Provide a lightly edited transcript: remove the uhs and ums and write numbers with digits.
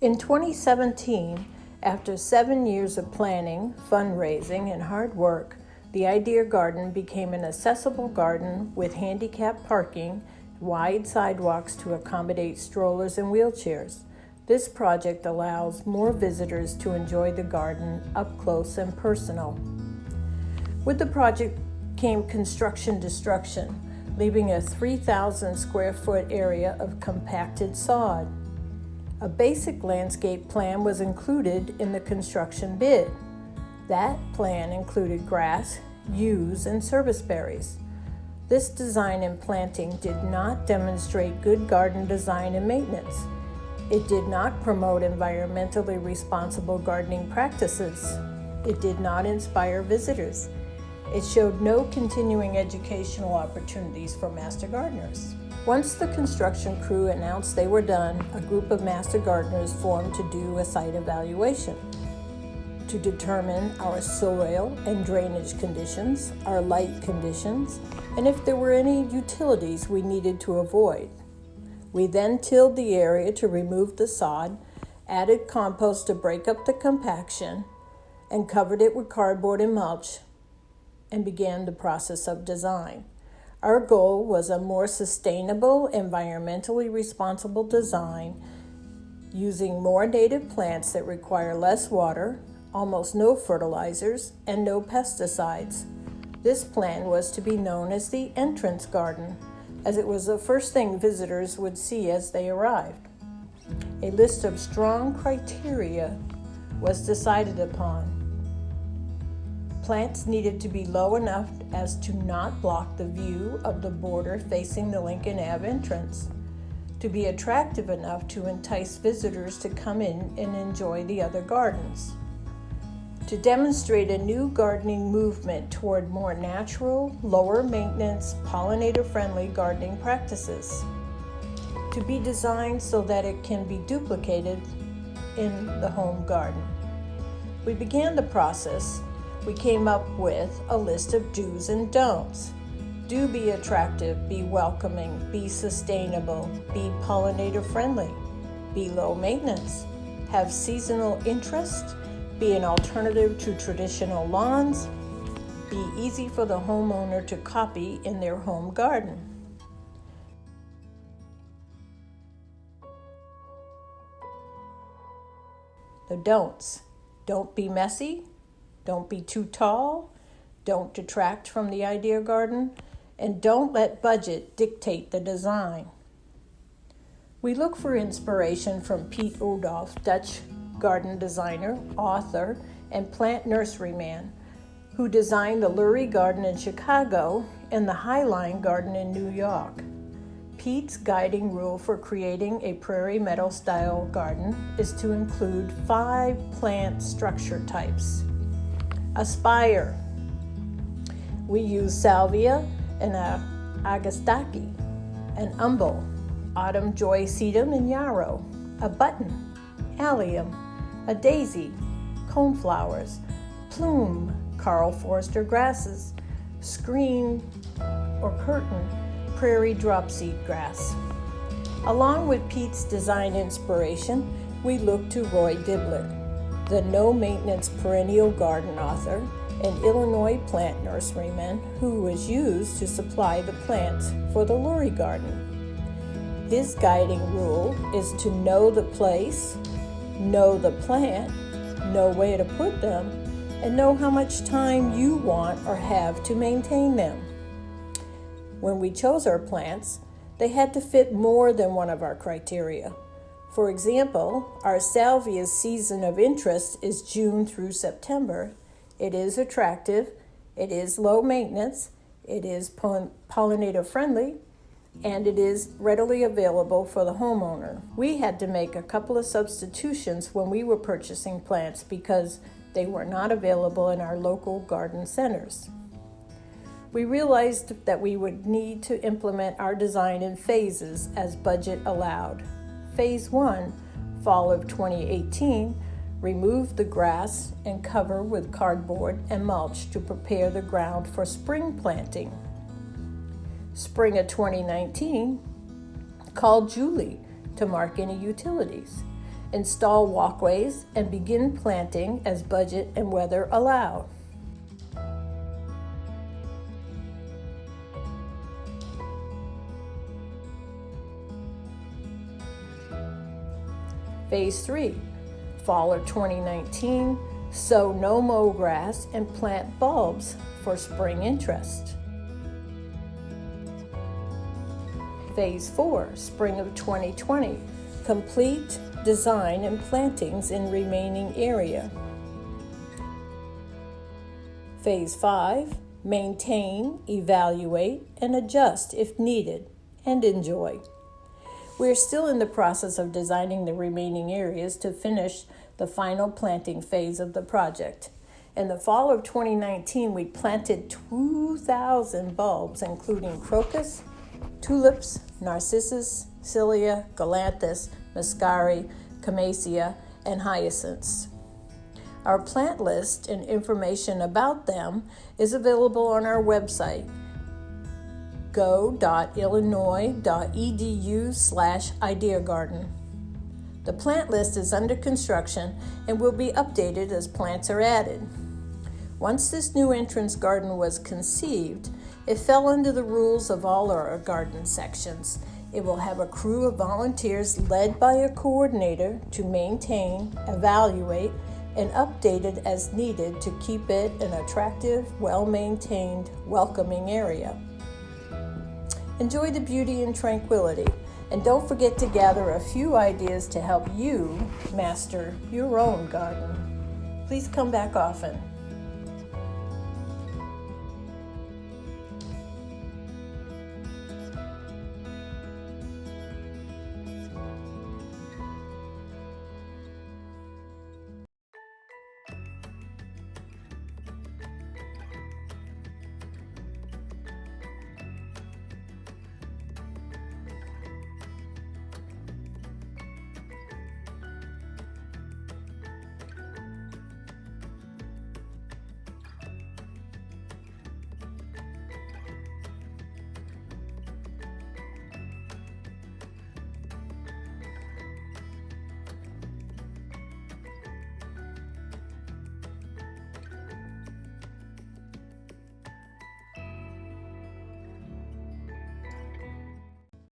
In 2017, after 7 years of planning, fundraising, and hard work, the Idea Garden became an accessible garden with handicap parking, wide sidewalks to accommodate strollers and wheelchairs. This project allows more visitors to enjoy the garden up close and personal. With the project came construction destruction, leaving a 3,000 square foot area of compacted sod. A basic landscape plan was included in the construction bid. That plan included grass, yews, and serviceberries. This design and planting did not demonstrate good garden design and maintenance. It did not promote environmentally responsible gardening practices. It did not inspire visitors. It showed no continuing educational opportunities for master gardeners. Once the construction crew announced they were done, a group of master gardeners formed to do a site evaluation to determine our soil and drainage conditions, our light conditions, and if there were any utilities we needed to avoid. We then tilled the area to remove the sod, added compost to break up the compaction, and covered it with cardboard and mulch, and began the process of design. Our goal was a more sustainable, environmentally responsible design using more native plants that require less water, almost no fertilizers, and no pesticides. This plan was to be known as the entrance garden, as it was the first thing visitors would see as they arrived. A list of strong criteria was decided upon. Plants needed to be low enough as to not block the view of the border facing the Lincoln Ave entrance, to be attractive enough to entice visitors to come in and enjoy the other gardens, to demonstrate a new gardening movement toward more natural, lower maintenance, pollinator-friendly gardening practices, to be designed so that it can be duplicated in the home garden. We began the process. We came up with a list of do's and don'ts. Do be attractive, be welcoming, be sustainable, be pollinator friendly, be low maintenance, have seasonal interest, be an alternative to traditional lawns, be easy for the homeowner to copy in their home garden. The don'ts: don't be messy, don't be too tall, don't detract from the Idea Garden, and don't let budget dictate the design. We look for inspiration from Piet Oudolf, Dutch garden designer, author, and plant nurseryman, who designed the Lurie Garden in Chicago and the Highline Garden in New York. Piet's guiding rule for creating a prairie meadow style garden is to include 5 plant structure types. A spire. We use salvia and agastaki, an umbel, autumn joy sedum and yarrow, a button, allium, a daisy, coneflowers, plume, Carl Forster grasses, screen or curtain, prairie dropseed grass. Along with Piet's design inspiration, we look to Roy Diblet, the no-maintenance perennial garden author, an Illinois plant nurseryman who was used to supply the plants for the Lurie Garden. His guiding rule is to know the place, know the plant, know where to put them, and know how much time you want or have to maintain them. When we chose our plants, they had to fit more than one of our criteria. For example, our salvia's season of interest is June through September. It is attractive, it is low maintenance, it is pollinator friendly, and it is readily available for the homeowner. We had to make a couple of substitutions when we were purchasing plants because they were not available in our local garden centers. We realized that we would need to implement our design in phases as budget allowed. Phase 1, fall of 2018, remove the grass and cover with cardboard and mulch to prepare the ground for spring planting. Spring of 2019, call Julie to mark any utilities. Install walkways and begin planting as budget and weather allow. Phase 3, fall of 2019, sow no-mow grass and plant bulbs for spring interest. Phase 4, spring of 2020, complete design and plantings in remaining area. Phase 5, maintain, evaluate, and adjust if needed, and enjoy. We are still in the process of designing the remaining areas to finish the final planting phase of the project. In the fall of 2019, we planted 2,000 bulbs, including crocus, tulips, narcissus, cilia, galanthus, muscari, camassia, and hyacinths. Our plant list and information about them is available on our website, go.illinois.edu/ideagarden. The plant list is under construction and will be updated as plants are added. Once this new entrance garden was conceived, it fell under the rules of all our garden sections. It will have a crew of volunteers led by a coordinator to maintain, evaluate, and update it as needed to keep it an attractive, well-maintained, welcoming area. Enjoy the beauty and tranquility, and don't forget to gather a few ideas to help you master your own garden. Please come back often.